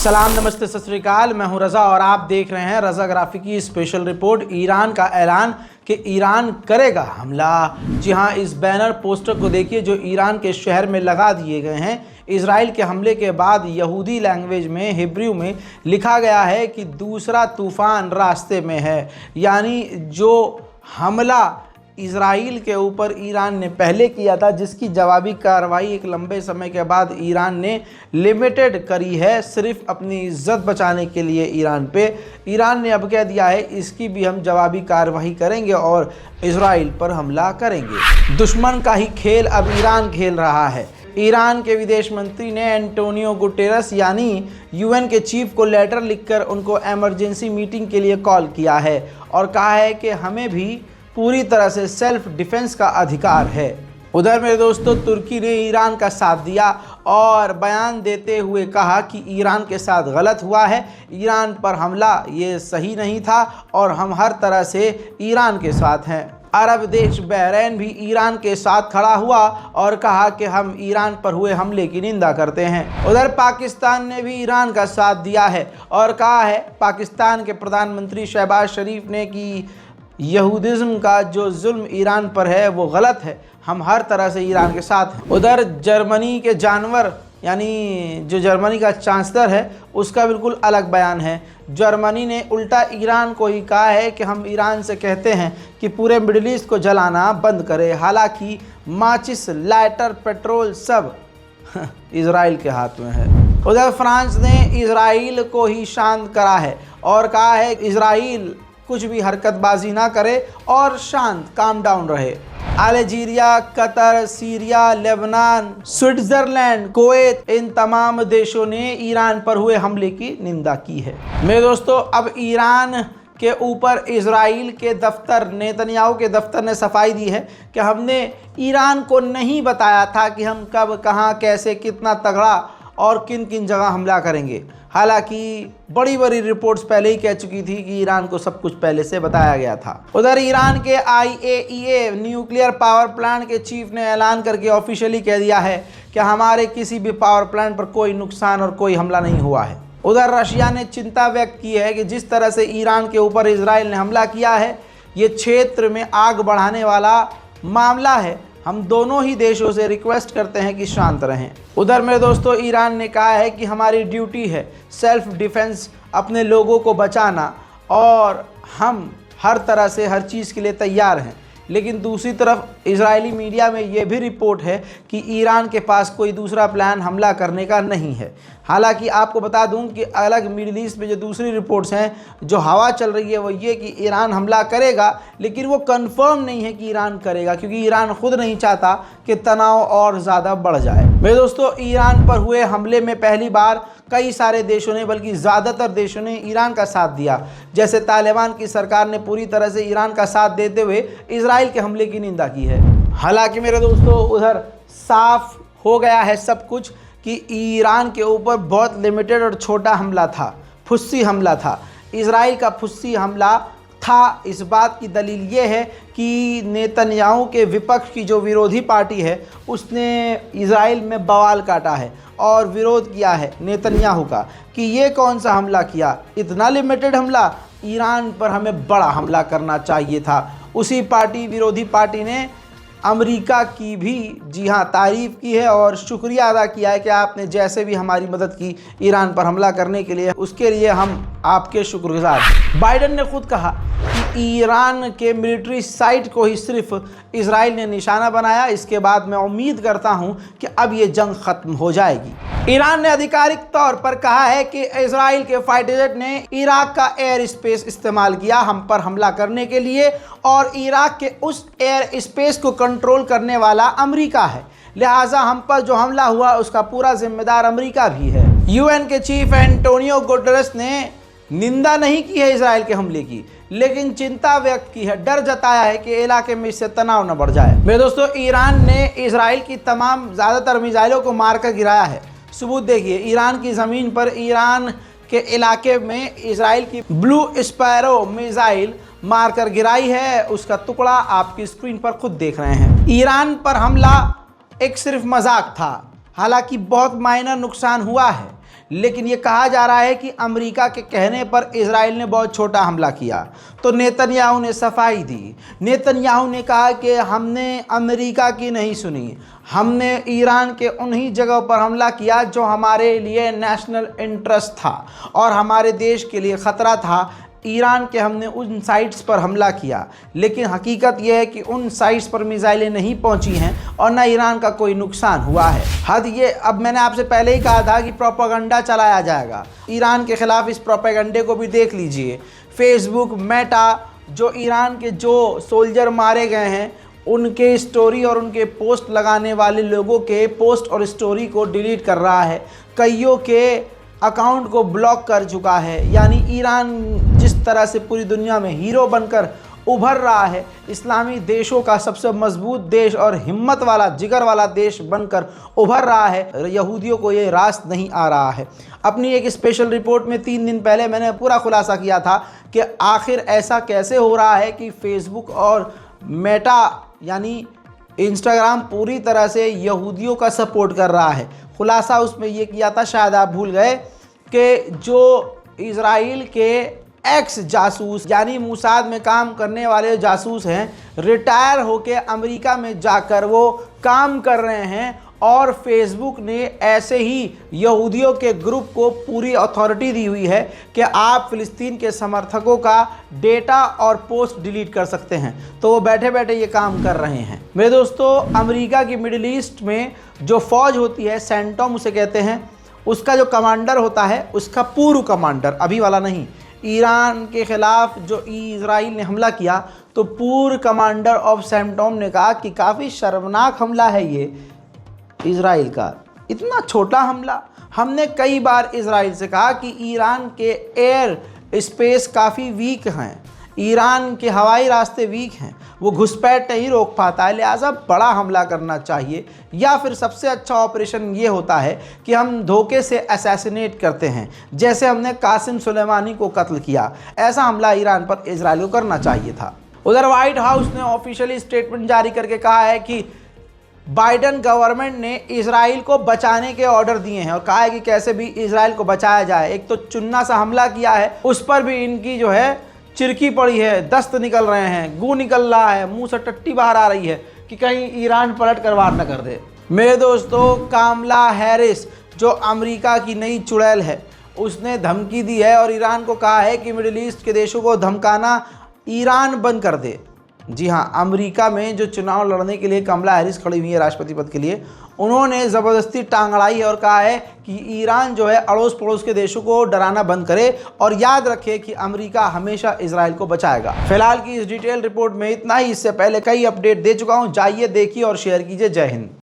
सलाम, नमस्ते, सत श्री अकाल। मैं हूं रज़ा और आप देख रहे हैं रज़ा ग्राफी की स्पेशल रिपोर्ट। ईरान का ऐलान कि ईरान करेगा हमला। जी हां, इस बैनर पोस्टर को देखिए जो ईरान के शहर में लगा दिए गए हैं। इजराइल के हमले के बाद यहूदी लैंग्वेज में, हिब्रू में लिखा गया है कि दूसरा तूफान रास्ते में है। यानी जो हमला इजराइल के ऊपर ईरान ने पहले किया था, जिसकी जवाबी कार्रवाई एक लंबे समय के बाद ईरान ने लिमिटेड करी है सिर्फ अपनी इज्जत बचाने के लिए ईरान पे। ईरान ने अब कह दिया है इसकी भी हम जवाबी कार्रवाई करेंगे और इजराइल पर हमला करेंगे। दुश्मन का ही खेल अब ईरान खेल रहा है। ईरान के विदेश मंत्री ने एंटोनियो गुटेरस यानी यूएन के चीफ को लेटर लिखकर उनको इमरजेंसी मीटिंग के लिए कॉल किया है और कहा है कि हमें भी पूरी तरह से सेल्फ डिफेंस का अधिकार है। उधर मेरे दोस्तों, तुर्की ने ईरान का साथ दिया और बयान देते हुए कहा कि ईरान के साथ गलत हुआ है, ईरान पर हमला ये सही नहीं था और हम हर तरह से ईरान के साथ हैं। अरब देश बहरीन भी ईरान के साथ खड़ा हुआ और कहा कि हम ईरान पर हुए हमले की निंदा करते हैं। उधर पाकिस्तान ने भी ईरान का साथ दिया है और कहा है, पाकिस्तान के प्रधानमंत्री शहबाज शरीफ ने कि यहूदिज्म का जो जुल्म ईरान पर है वो गलत है, हम हर तरह से ईरान के साथ हैं। उधर जर्मनी के जानवर यानी जो जर्मनी का चांसलर है उसका बिल्कुल अलग बयान है। जर्मनी ने उल्टा ईरान को ही कहा है कि हम ईरान से कहते हैं कि पूरे मिडिल ईस्ट को जलाना बंद करे। हालांकि माचिस, लाइटर, पेट्रोल सब इजराइल के हाथ में है। उधर फ्रांस ने इजराइल को ही शांत करा है और कहा है इजराइल कुछ भी हरकतबाजी ना करे और शांत, काम डाउन रहे। Algeria, Qatar, Syria, Lebanon, Switzerland, Kuwait, इन तमाम देशों ने ईरान पर हुए हमले की निंदा की है। मेरे दोस्तों, अब ईरान के ऊपर इजराइल के दफ्तर, नेतन्याहू के दफ्तर ने सफाई दी है कि हमने ईरान को नहीं बताया था कि हम कब, कहां, कैसे, कितना तगड़ा और किन किन जगह हमला करेंगे। हालांकि बड़ी बड़ी रिपोर्ट्स पहले ही कह चुकी थी कि ईरान को सब कुछ पहले से बताया गया था। उधर ईरान के IAEA न्यूक्लियर पावर प्लांट के चीफ ने ऐलान करके ऑफिशियली कह दिया है कि हमारे किसी भी पावर प्लांट पर कोई नुकसान और कोई हमला नहीं हुआ है। उधर रशिया ने चिंता व्यक्त की है कि जिस तरह से ईरान के ऊपर इजराइल ने हमला किया है, ये क्षेत्र में आग बढ़ाने वाला मामला है। हम दोनों ही देशों से रिक्वेस्ट करते हैं कि शांत रहें। उधर मेरे दोस्तों, ईरान ने कहा है कि हमारी ड्यूटी है सेल्फ डिफेंस, अपने लोगों को बचाना और हम हर तरह से हर चीज़ के लिए तैयार हैं। लेकिन दूसरी तरफ इजरायली मीडिया में ये भी रिपोर्ट है कि ईरान के पास कोई दूसरा प्लान हमला करने का नहीं है। हालांकि आपको बता दूं कि अलग मिडिल ईस्ट में जो दूसरी रिपोर्ट्स हैं, जो हवा चल रही है वो ये कि ईरान हमला करेगा, लेकिन वो कंफर्म नहीं है कि ईरान करेगा, क्योंकि ईरान खुद नहीं चाहता कि तनाव और ज़्यादा बढ़ जाए। मेरे दोस्तों, ईरान पर हुए हमले में पहली बार कई सारे देशों ने, बल्कि ज़्यादातर देशों ने ईरान का साथ दिया। जैसे तालिबान की सरकार ने पूरी तरह से ईरान का साथ देते हुए इजराइल के हमले की निंदा की है। हालांकि मेरे दोस्तों, उधर साफ हो गया है सब कुछ कि ईरान के ऊपर बहुत लिमिटेड और छोटा हमला था, फुस्सी हमला था। इजराइल का फुस्सी हमला था। इस बात की दलील ये है कि नेतन्याहू के विपक्ष की जो विरोधी पार्टी है उसने इजराइल में बवाल काटा है और विरोध किया है नेतन्याहू का कि ये कौन सा हमला किया, इतना लिमिटेड हमला, ईरान पर हमें बड़ा हमला करना चाहिए था। उसी पार्टी, विरोधी पार्टी ने अमेरिका की भी, जी हाँ, तारीफ़ की है और शुक्रिया अदा किया है कि आपने जैसे भी हमारी मदद की ईरान पर हमला करने के लिए, उसके लिए हम आपके शुक्रगुजार। बाइडेन ने खुद कहा कि ईरान के मिलिट्री साइट को ही सिर्फ इजराइल ने निशाना बनाया। इसके बाद मैं उम्मीद करता हूं कि अब ये जंग ख़त्म हो जाएगी। ईरान ने आधिकारिक तौर पर कहा है कि इजराइल के फाइटर जेट ने इराक का एयर स्पेस इस्तेमाल किया हम पर हमला करने के लिए और इराक के उस एयर स्पेस को कंट्रोल करने वाला अमेरिका है। लिहाजा हम पर जो हमला हुआ उसका पूरा जिम्मेदार अमेरिका भी है। यूएन के चीफ एंटोनियो गुटेरस ने निंदा नहीं की है इजराइल के हमले की, लेकिन चिंता व्यक्त की है, डर जताया है कि इलाके में इससे तनाव न बढ़ जाए। मेरे दोस्तों, ईरान ने इजराइल की तमाम ज़्यादातर मिसाइलों को मारकर गिराया है। सबूत देखिए, ईरान की ज़मीन पर ईरान के इलाके में इजराइल की ब्लू स्पैरो मिसाइल मारकर गिराई है। उसका टुकड़ा आपकी स्क्रीन पर खुद देख रहे हैं। ईरान पर हमला एक सिर्फ मजाक था, हालांकि बहुत माइनर नुकसान हुआ है, लेकिन ये कहा जा रहा है कि अमेरिका के कहने पर इजराइल ने बहुत छोटा हमला किया। तो नेतन्याहू ने सफाई दी। नेतन्याहू ने कहा कि हमने अमेरिका की नहीं सुनी, हमने ईरान के उन्हीं जगहों पर हमला किया जो हमारे लिए नेशनल इंटरेस्ट था और हमारे देश के लिए ख़तरा था। ईरान के हमने उन साइट्स पर हमला किया, लेकिन हकीकत यह है कि उन साइट्स पर मिसाइलें नहीं पहुंची हैं और ना ईरान का कोई नुकसान हुआ है। हद ये, अब मैंने आपसे पहले ही कहा था कि प्रोपेगेंडा चलाया जाएगा ईरान के ख़िलाफ़। इस प्रोपेगेंडे को भी देख लीजिए। फेसबुक, मेटा, जो ईरान के जो सोल्जर मारे गए हैं उनके स्टोरी और उनके पोस्ट लगाने वाले लोगों के पोस्ट और स्टोरी को डिलीट कर रहा है, कईयों के अकाउंट को ब्लॉक कर चुका है। यानी ईरान जिस तरह से पूरी दुनिया में हीरो बनकर उभर रहा है, इस्लामी देशों का सबसे मजबूत देश और हिम्मत वाला, जिगर वाला देश बनकर उभर रहा है, यहूदियों को ये रास नहीं आ रहा है। अपनी एक स्पेशल रिपोर्ट में 3 दिन पहले मैंने पूरा खुलासा किया था कि आखिर ऐसा कैसे हो रहा है कि फेसबुक और मेटा यानी इंस्टाग्राम पूरी तरह से यहूदियों का सपोर्ट कर रहा है। खुलासा उसमें ये किया था, शायद आप भूल गए, कि जो इजराइल के एक्स जासूस यानी मोसाद में काम करने वाले जासूस हैं, रिटायर होके अमेरिका में जाकर वो काम कर रहे हैं और फेसबुक ने ऐसे ही यहूदियों के ग्रुप को पूरी अथॉरिटी दी हुई है कि आप फ़िलिस्तीन के समर्थकों का डेटा और पोस्ट डिलीट कर सकते हैं। तो वो बैठे बैठे ये काम कर रहे हैं। मेरे दोस्तों, अमेरिका की मिडिल ईस्ट में जो फ़ौज होती है, सेंटोम उसे कहते हैं, उसका जो कमांडर होता है, उसका पूर्व कमांडर, अभी वाला नहीं, ईरान के ख़िलाफ़ जो इजराइल ने हमला किया तो पूर्व कमांडर ऑफ सेंटोम ने कहा कि काफ़ी शर्मनाक हमला है ये इजराइल का, इतना छोटा हमला। हमने कई बार इजराइल से कहा कि ईरान के एयर स्पेस काफ़ी वीक हैं, ईरान के हवाई रास्ते वीक हैं, वो घुसपैठ नहीं रोक पाता है, लिहाजा बड़ा हमला करना चाहिए। या फिर सबसे अच्छा ऑपरेशन ये होता है कि हम धोखे से असैसिनेट करते हैं, जैसे हमने कासिम सुलेमानी को कत्ल किया। ऐसा हमला ईरान पर इजराइल को करना चाहिए था। उधर व्हाइट हाउस ने ऑफिशियली स्टेटमेंट जारी करके कहा है कि बाइडन गवर्नमेंट ने इजराइल को बचाने के ऑर्डर दिए हैं और कहा है कि कैसे भी इजराइल को बचाया जाए। एक तो चुन्ना सा हमला किया है, उस पर भी इनकी जो है चिरकी पड़ी है, दस्त निकल रहे हैं, गू निकल रहा है, मुंह से टट्टी बाहर आ रही है कि कहीं ईरान पलट कर वार न कर दे। मेरे दोस्तों, कामला हैरिस जो अमेरिका की नई चुड़ैल है, उसने धमकी दी है और ईरान को कहा है कि मिडिल ईस्ट के देशों को धमकाना ईरान बंद कर दे। जी हाँ, अमेरिका में जो चुनाव लड़ने के लिए कमला हैरिस खड़ी हुई है राष्ट्रपति पद के लिए, उन्होंने ज़बरदस्ती टांग अड़ाई है और कहा है कि ईरान जो है अड़ोस पड़ोस के देशों को डराना बंद करे और याद रखे कि अमेरिका हमेशा इजराइल को बचाएगा। फिलहाल की इस डिटेल रिपोर्ट में इतना ही। इससे पहले कई अपडेट दे चुका हूँ, जाइए देखिए और शेयर कीजिए। जय हिंद।